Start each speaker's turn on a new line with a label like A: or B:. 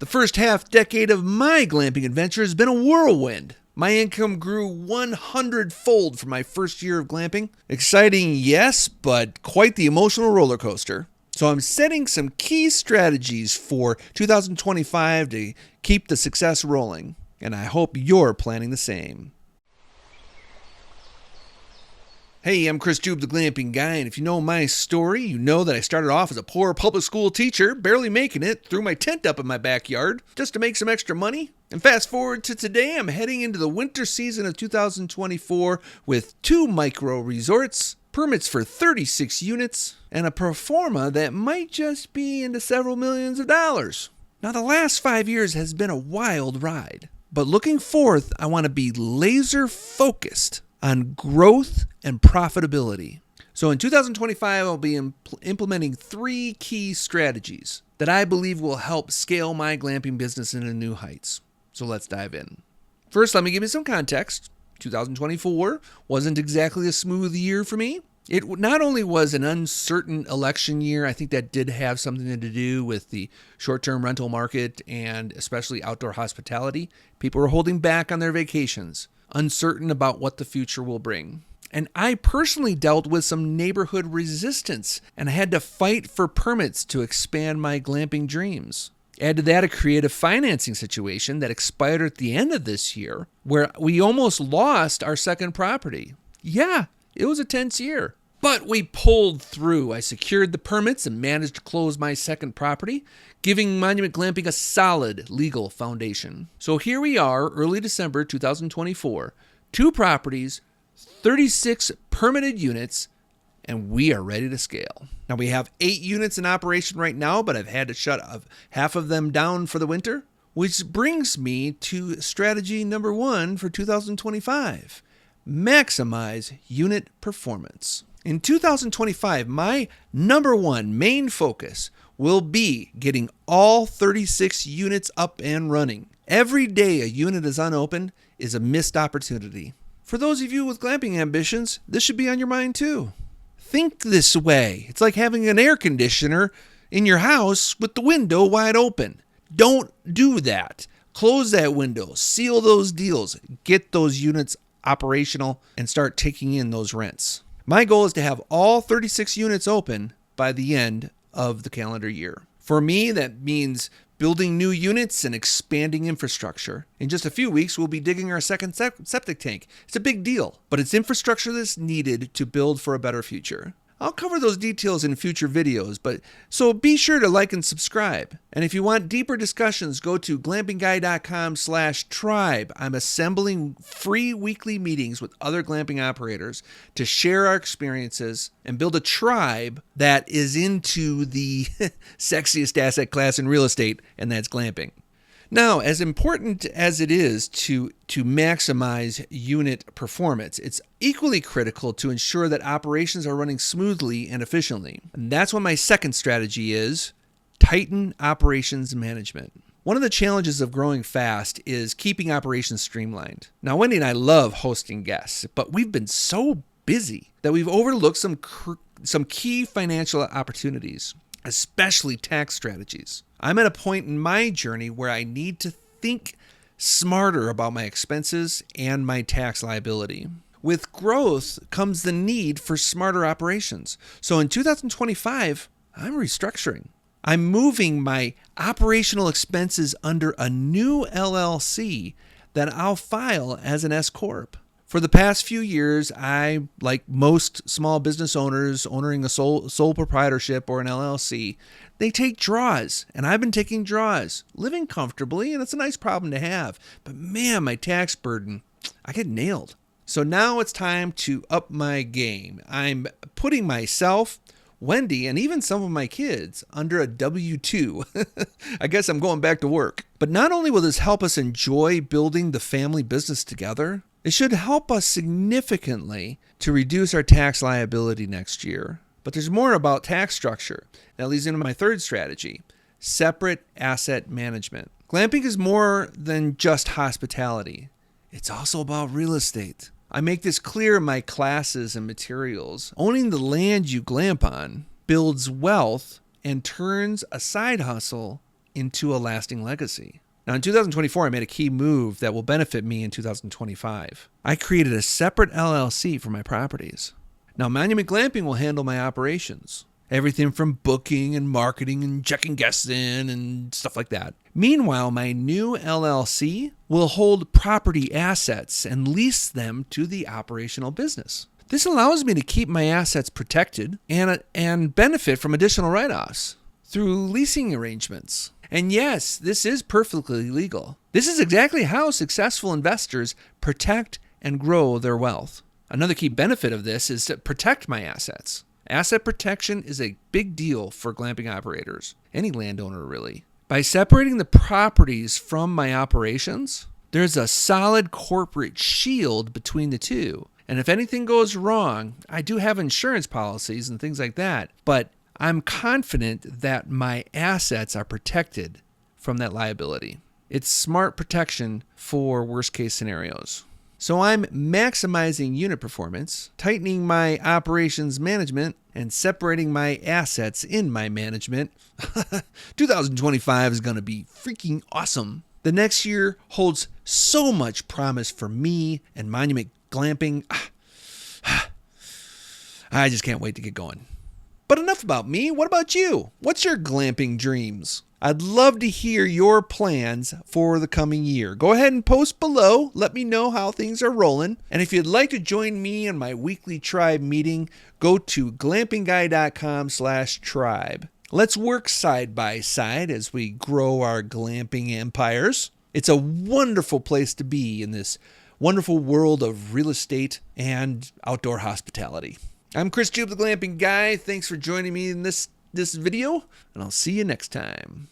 A: The first half decade of my glamping adventure has been a whirlwind. My income grew 100-fold from my first year of glamping. Exciting, yes, but quite the emotional roller coaster. So I'm setting some key strategies for 2025 to keep the success rolling, and I hope you're planning the same. Hey, I'm Chris Dube, the Glamping Guy, and if you know my story, you know that I started off as a poor public school teacher, barely making it, threw my tent up in my backyard just to make some extra money. And fast forward to today, I'm heading into the winter season of 2024 with 2 micro resorts, permits for 36 units, and a pro forma that might just be into several millions of dollars. Now, the last 5 years has been a wild ride, but looking forth, I want to be laser focused on growth and profitability. So in 2025, I'll be implementing 3 key strategies that I believe will help scale my glamping business into new heights. So let's dive in. First, let me give you some context. 2024 wasn't exactly a smooth year for me. It not only was an uncertain election year, I think that did have something to do with the short-term rental market and especially outdoor hospitality. People were holding back on their vacations, uncertain about what the future will bring. And I personally dealt with some neighborhood resistance, and I had to fight for permits to expand my glamping dreams. Add to that a creative financing situation that expired at the end of this year, where we almost lost our second property. Yeah, it was a tense year, but we pulled through. I secured the permits and managed to close my second property, giving Monument Glamping a solid legal foundation. So here we are, early December 2024, 2 properties, 36 permitted units, and we are ready to scale. Now, we have 8 units in operation right now, but I've had to shut half of them down for the winter, which brings me to strategy number 1 for 2025. Maximize unit performance. In 2025, my number 1 main focus will be getting all 36 units up and running. Every day a unit is unopened is a missed opportunity. For those of you with glamping ambitions, this should be on your mind too. Think this way. It's like having an air conditioner in your house with the window wide open. Don't do that. Close that window, seal those deals, get those units operational, and start taking in those rents. My goal is to have all 36 units open by the end of the calendar year. For me, that means building new units and expanding infrastructure. In just a few weeks, we'll be digging our second septic tank. It's a big deal, but it's infrastructure that's needed to build for a better future. I'll cover those details in future videos, so be sure to like and subscribe. And if you want deeper discussions, go to glampingguy.com/tribe. I'm assembling free weekly meetings with other glamping operators to share our experiences and build a tribe that is into the sexiest asset class in real estate, and that's glamping. Now, as important as it is to maximize unit performance, it's equally critical to ensure that operations are running smoothly and efficiently. And that's what my second strategy is: tighten operations management. One of the challenges of growing fast is keeping operations streamlined. Now, Wendy and I love hosting guests, but we've been so busy that we've overlooked some key financial opportunities, especially tax strategies. I'm at a point in my journey where I need to think smarter about my expenses and my tax liability. With growth comes the need for smarter operations. So in 2025, I'm restructuring. I'm moving my operational expenses under a new LLC that I'll file as an S Corp. For the past few years, I, like most small business owners owning a sole proprietorship or an LLC, they take draws, and I've been taking draws, living comfortably, and it's a nice problem to have. But man, my tax burden, I get nailed. So now it's time to up my game. I'm putting myself, Wendy, and even some of my kids under a W-2. I guess I'm going back to work. But not only will this help us enjoy building the family business together, it should help us significantly to reduce our tax liability next year. But there's more about tax structure. That leads into my third strategy: separate asset management. Glamping is more than just hospitality. It's also about real estate. I make this clear in my classes and materials. Owning the land you glamp on builds wealth and turns a side hustle into a lasting legacy. Now, in 2024, I made a key move that will benefit me in 2025. I created a separate LLC for my properties. Now, Monument Glamping will handle my operations. Everything from booking and marketing and checking guests in and stuff like that. Meanwhile, my new LLC will hold property assets and lease them to the operational business. This allows me to keep my assets protected and benefit from additional write-offs through leasing arrangements. And yes, this is perfectly legal. This is exactly how successful investors protect and grow their wealth. Another key benefit of this is to protect my assets. Asset protection is a big deal for glamping operators, any landowner really. By separating the properties from my operations, there's a solid corporate shield between the two. And if anything goes wrong, I do have insurance policies and things like that, but I'm confident that my assets are protected from that liability. It's smart protection for worst case scenarios. So I'm maximizing unit performance, tightening my operations management, and separating my assets in my management. 2025 is going to be freaking awesome. The next year holds so much promise for me and Monument Glamping. I just can't wait to get going. But enough about me. What about you? What's your glamping dreams? I'd love to hear your plans for the coming year. Go ahead and post below. Let me know how things are rolling. And if you'd like to join me in my weekly tribe meeting, go to glampingguy.com/tribe. Let's work side by side as we grow our glamping empires. It's a wonderful place to be in this wonderful world of real estate and outdoor hospitality. I'm Chris Jube, the Glamping Guy. Thanks for joining me in this video, and I'll see you next time.